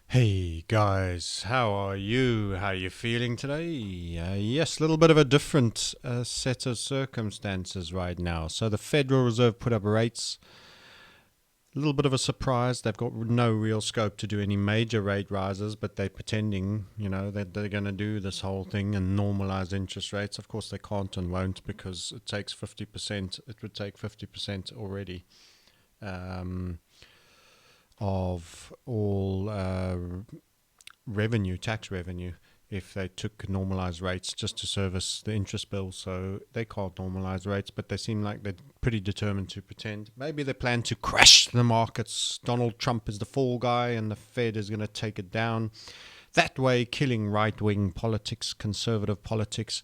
Hey guys, how are you? How are you feeling today? Yes, a little bit of a different set of circumstances right now. So the Federal Reserve put up rates. A little bit of a surprise. They've got no real scope to do any major rate rises, but they're pretending, that they're going to do this whole thing and normalize interest rates. Of course, they can't and won't because it takes 50%. It would take 50% already. Um, of all revenue, tax revenue, if they took normalized rates just to service the interest bill. So they can't normalize rates, but they seem like they're pretty determined to pretend. Maybe they plan to crash the markets. Donald Trump is the fall guy and the Fed is going to take it down. That way, killing right wing politics, conservative politics.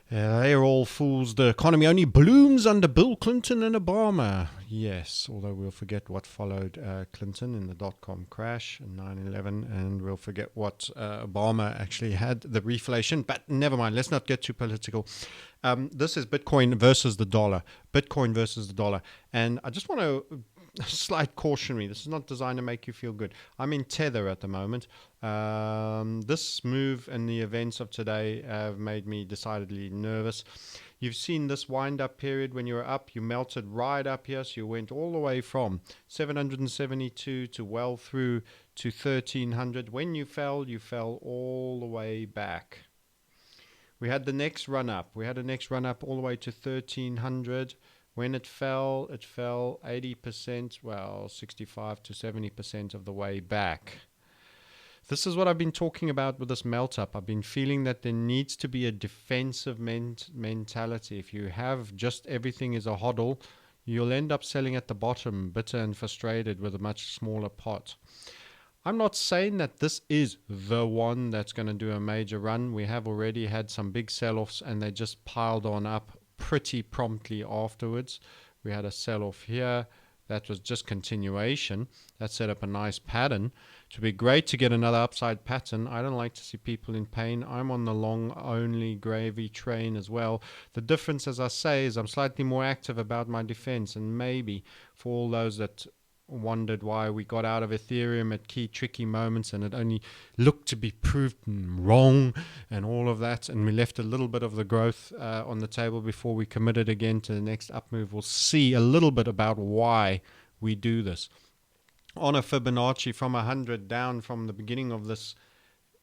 They're all fools. The economy only blooms under Bill Clinton and Obama. Yes, although we'll forget what followed Clinton in the dot-com crash in 9/11, and we'll forget what Obama actually had, the reflation. But never mind, let's not get too political. This is Bitcoin versus the dollar. Bitcoin versus the dollar. And I just want to slight cautionary. This is not designed to make you feel good. I'm in Tether at the moment. This move and the events of today have made me decidedly nervous. You've seen this wind-up period when you were up. You melted right up here. So you went all the way from 772 to well through to 1300. When you fell all the way back. We had the next run up. We had a next run up all the way to 1300. When it fell 80%, well, 65 to 70% of the way back. This is what I've been talking about with this melt up. I've been feeling that there needs to be a defensive mentality. If you have just everything is a HODL, you'll end up selling at the bottom, bitter and frustrated with a much smaller pot. I'm not saying that this is the one that's going to do a major run. We have already had some big sell-offs and they just piled on up pretty promptly afterwards. We had a sell-off here. That was just continuation. That set up a nice pattern. It would be great to get another upside pattern. I don't like to see people in pain. I'm on the long only gravy train as well. The difference, as I say, is I'm slightly more active about my defense. And maybe for all those that wondered why we got out of Ethereum at key tricky moments and it only looked to be proved wrong and all of that, and we left a little bit of the growth on the table before we committed again to the next up move. We'll see a little bit about why we do this. On a Fibonacci from 100 down from the beginning of this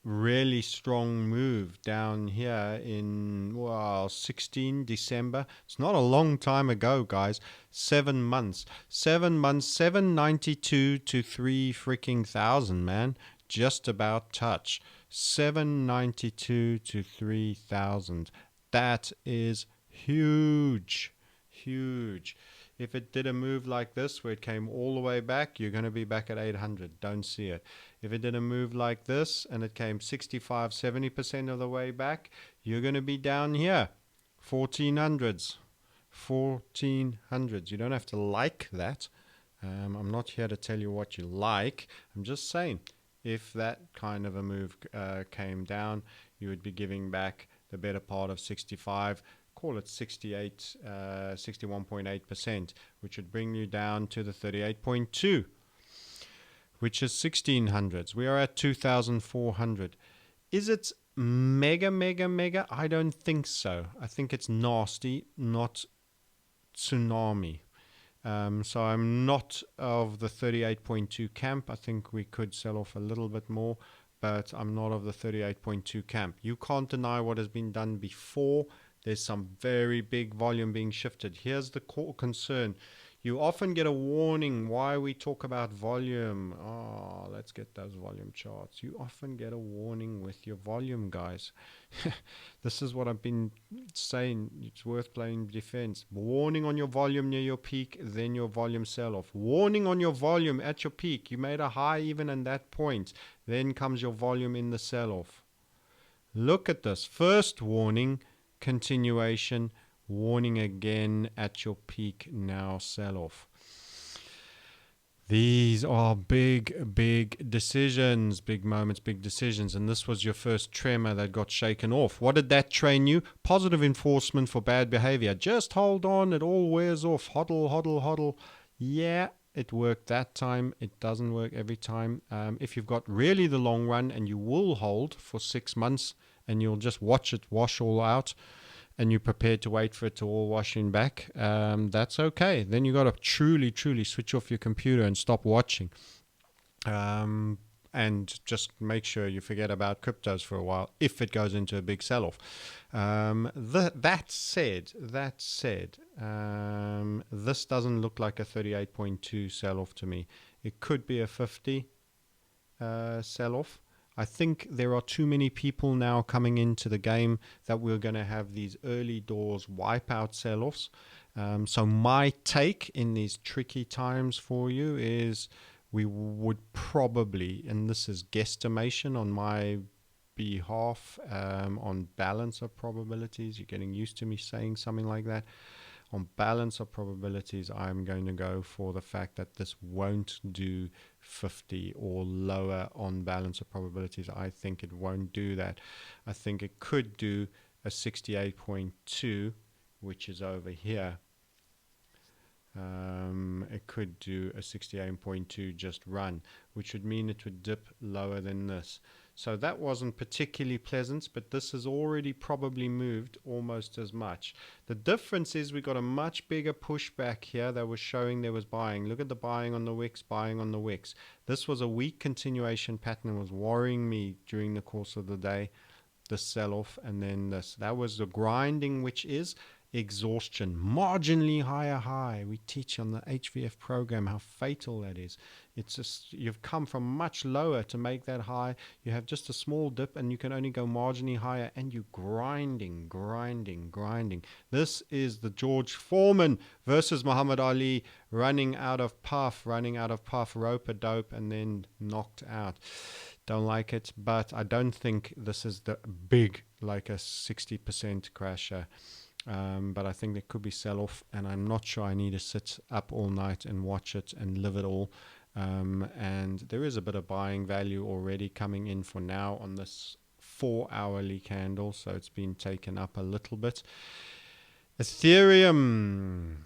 really strong move down here in 16 December. It's not a long time ago, guys. 7 months. 7 months, 792 to 3 freaking thousand, man. Just about touch. 792 to 3,000. That is huge. Huge. If it did a move like this where it came all the way back, you're going to be back at 800. Don't see it. If it did a move like this and it came 65, 70% of the way back, you're going to be down here. 1400s. 1400s. You don't have to like that. I'm not here to tell you what you like. I'm just saying, if that kind of a move came down, you would be giving back the better part of 65. Call it 68, 61.8%, which would bring you down to the 38.2, which is 1600s. We are at 2,400. Is it mega, mega, mega? I don't think so. I think it's nasty, not tsunami. So I'm not of the 38.2 camp. I think we could sell off a little bit more, but I'm not of the 38.2 camp. You can't deny what has been done before. There's some very big volume being shifted. Here's the core concern. You often get a warning why we talk about volume. Oh, let's get those volume charts. You often get a warning with your volume, guys. This is what I've been saying. It's worth playing defense. Warning on your volume near your peak, then your volume sell-off. Warning on your volume at your peak. You made a high even at that point. Then comes your volume in the sell-off. Look at this. First warning, continuation, warning again at your peak, now sell off. These are big, big decisions, big moments, big decisions. And this was your first tremor that got shaken off. What did that train you? Positive enforcement for bad behavior. Just hold on, it all wears off. HODL, HODL, HODL. Yeah, It worked that time. It doesn't work every time. If you've got really the long run and you will hold for 6 months and you'll just watch it wash all out, and you're prepared to wait for it to all wash in back, that's okay. Then you got to truly, truly switch off your computer and stop watching. And just make sure you forget about cryptos for a while if it goes into a big sell-off. That said, this doesn't look like a 38.2 sell-off to me. It could be a 50 sell-off. I think there are too many people now coming into the game that we're going to have these early doors wipeout sell-offs. So my take in these tricky times for you is we would probably, and this is guesstimation on my behalf, on balance of probabilities, you're getting used to me saying something like that. On balance of probabilities, I'm going to go for the fact that this won't do 50 or lower on balance of probabilities. I think it won't do that. I think it could do a 68.2, which is over here. It could do a 68.2 just run, which would mean it would dip lower than this. So that wasn't particularly pleasant, but this has already probably moved almost as much. The difference is we got a much bigger pushback here that was showing there was buying. Look at the buying on the wicks, buying on the wicks. This was a weak continuation pattern and was worrying me during the course of the day, the sell-off, and then this. That was the grinding, which is exhaustion, marginally higher high. We teach on the HVF program how fatal that is. It's just you've come from much lower to make that high. You have just a small dip and you can only go marginally higher, and you grinding. This is the George Foreman versus Muhammad Ali, running out of puff, rope a dope, and then knocked out. Don't like it, but I don't think this is the big, like a 60% crasher. But I think there could be sell-off, and I'm not sure I need to sit up all night and watch it and live it all. And there is a bit of buying value already coming in for now on this 4-hourly candle, so it's been taken up a little bit. Ethereum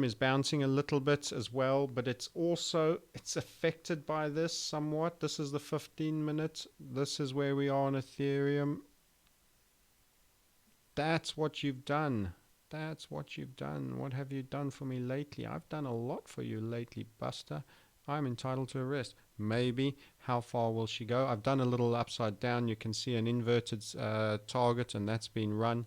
is bouncing a little bit as well, but it's affected by this somewhat. This is the 15-minute. This is where we are on Ethereum. That's what you've done. What have you done for me lately? I've done a lot for you lately, Buster. I'm entitled to a rest. Maybe. How far will she go? I've done a little upside down. You can see an inverted target, and that's been run.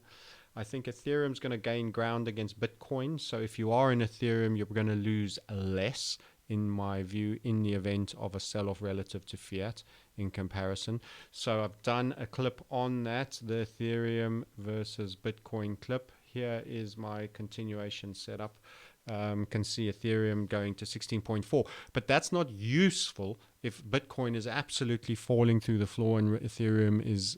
I think Ethereum's going to gain ground against Bitcoin. So if you are in Ethereum, you're going to lose less, in my view, in the event of a sell-off relative to fiat in comparison. So I've done a clip on that, the Ethereum versus Bitcoin clip. Here is my continuation setup. Can see Ethereum going to 16.4, but that's not useful if Bitcoin is absolutely falling through the floor and Ethereum is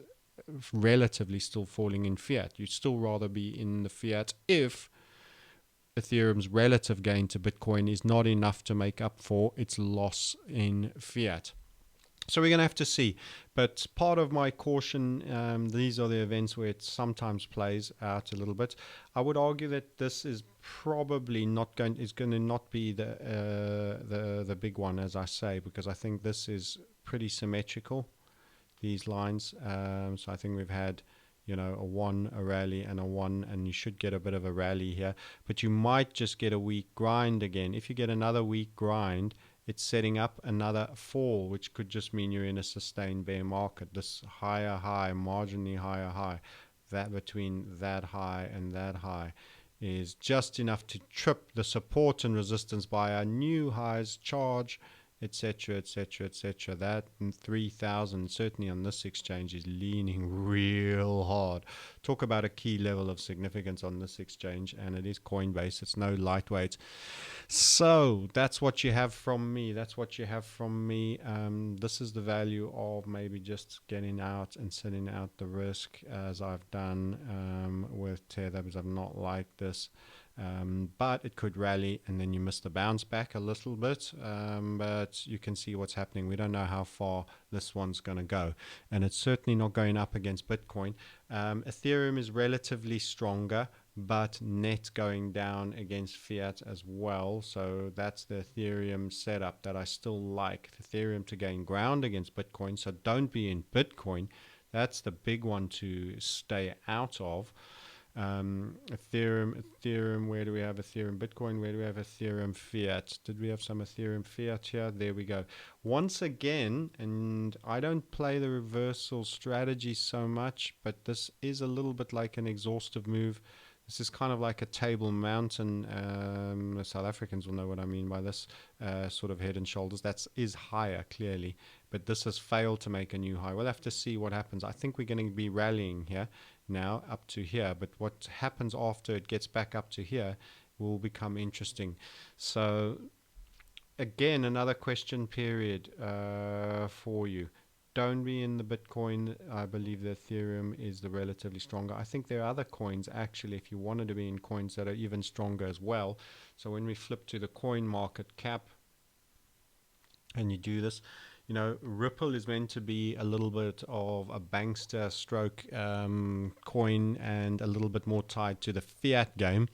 relatively still falling in fiat. You'd still rather be in the fiat if Ethereum's relative gain to Bitcoin is not enough to make up for its loss in fiat. So we're going to have to see. But part of my caution, these are the events where it sometimes plays out a little bit. I would argue that this is probably not going to not be the big one, as I say, because I think this is pretty symmetrical, these lines. So I think we've had, a 1, a rally, and a 1, and you should get a bit of a rally here. But you might just get a weak grind again. If you get another weak grind, it's setting up another fall, which could just mean you're in a sustained bear market. This higher high, marginally higher high, that between that high and that high is just enough to trip the support and resistance by a new highs charge, etc. That 3,000 certainly on this exchange is leaning real hard. Talk about a key level of significance on this exchange, and it is Coinbase. It's no lightweight. So that's what you have from me. This is the value of maybe just getting out and sitting out the risk, as I've done with Tether, because I've not liked this. But it could rally, and then you miss the bounce back a little bit, but you can see what's happening. We don't know how far this one's going to go, and it's certainly not going up against Bitcoin. Ethereum is relatively stronger, but net going down against fiat as well. So that's the Ethereum setup that I still like. Ethereum to gain ground against Bitcoin. So don't be in Bitcoin. That's the big one to stay out of. Ethereum, where do we have Ethereum Bitcoin? Where do we have Ethereum Fiat? Did we have some Ethereum Fiat here? There we go. Once again, and I don't play the reversal strategy so much, but this is a little bit like an exhaustive move. This is kind of like a table mountain. The South Africans will know what I mean by this sort of head and shoulders. That is higher, clearly, but this has failed to make a new high. We'll have to see what happens. I think we're going to be rallying here now up to here, but what happens after it gets back up to here will become interesting. So again, another question period for you. Don't be in the Bitcoin. I believe the Ethereum is the relatively stronger. I think there are other coins actually, if you wanted to be in coins that are even stronger as well. So when we flip to the coin market cap and you do this, you know, Ripple is meant to be a little bit of a bankster stroke coin and a little bit more tied to the fiat game.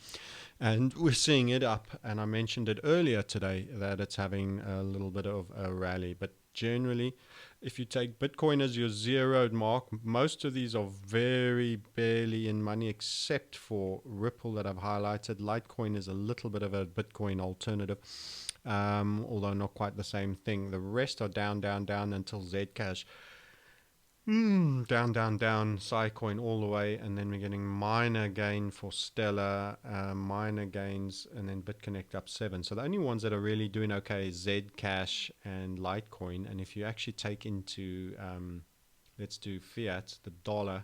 And we're seeing it up. And I mentioned it earlier today that it's having a little bit of a rally. But generally, if you take Bitcoin as your zeroed mark, most of these are very barely in money except for Ripple that I've highlighted. Litecoin is a little bit of a Bitcoin alternative. Although not quite the same thing. The rest are down, down, down until Zcash. Down, down, down, Psycoin all the way, and then we're getting minor gain for Stellar, minor gains, and then BitConnect up 7. So the only ones that are really doing okay is Zcash and Litecoin. And if you actually take into, let's do fiat, the dollar,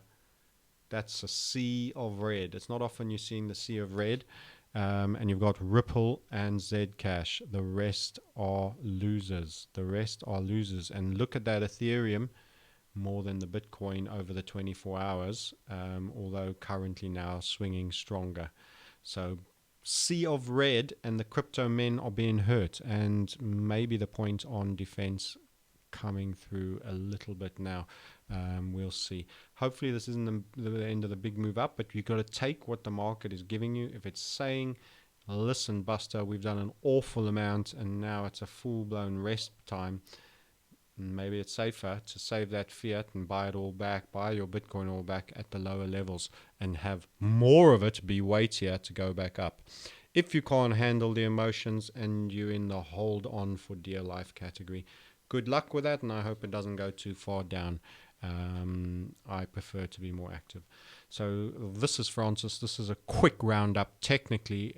that's a sea of red. It's not often you're seeing the sea of red. And you've got Ripple and Zcash. The rest are losers. The rest are losers. And look at that Ethereum, more than the Bitcoin over the 24 hours, although currently now swinging stronger. So sea of red, and the crypto men are being hurt. And maybe the point on defense coming through a little bit now. We'll see. Hopefully this isn't the end of the big move up, but you've got to take what the market is giving you. If it's saying, listen, Buster, we've done an awful amount and now it's a full-blown rest time, maybe it's safer to save that fiat and buy it all back, buy your Bitcoin all back at the lower levels and have more of it be weightier to go back up. If you can't handle the emotions and you're in the hold on for dear life category, good luck with that, and I hope it doesn't go too far down. I prefer to be more active. So this is Francis. This is a quick roundup technically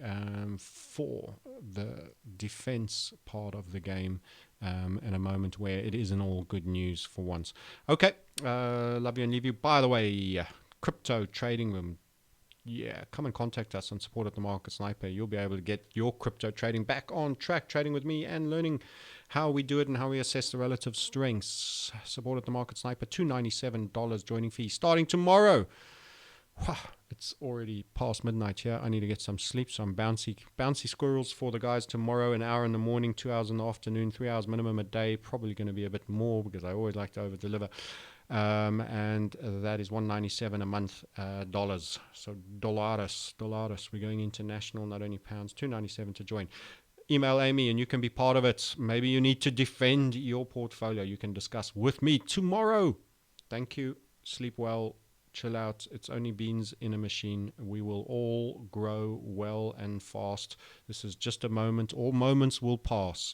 for the defense part of the game in a moment where it isn't all good news for once. Okay, love you and leave you. By the way, crypto trading room. Yeah, come and contact us on Support at the Market Sniper. You'll be able to get your crypto trading back on track, trading with me and learning how we do it and how we assess the relative strengths. Support at the Market Sniper, $297 joining fee starting tomorrow. It's already past midnight here. I need to get some sleep, so I'm bouncy squirrels for the guys tomorrow. An hour in the morning, 2 hours in the afternoon, 3 hours minimum a day. Probably going to be a bit more because I always like to over deliver. And that is $197 a month, dollars. So dollars. We're going international, not only pounds. $297 to join. Email Amy and you can be part of it. Maybe you need to defend your portfolio. You can discuss with me tomorrow. Thank you. Sleep well. Chill out. It's only beans in a machine. We will all grow well and fast. This is just a moment. All moments will pass.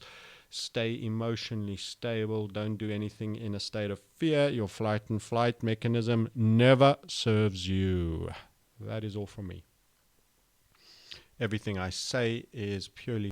Stay emotionally stable. Don't do anything in a state of fear. Your flight and flight mechanism never serves you. That is all from me. Everything I say is purely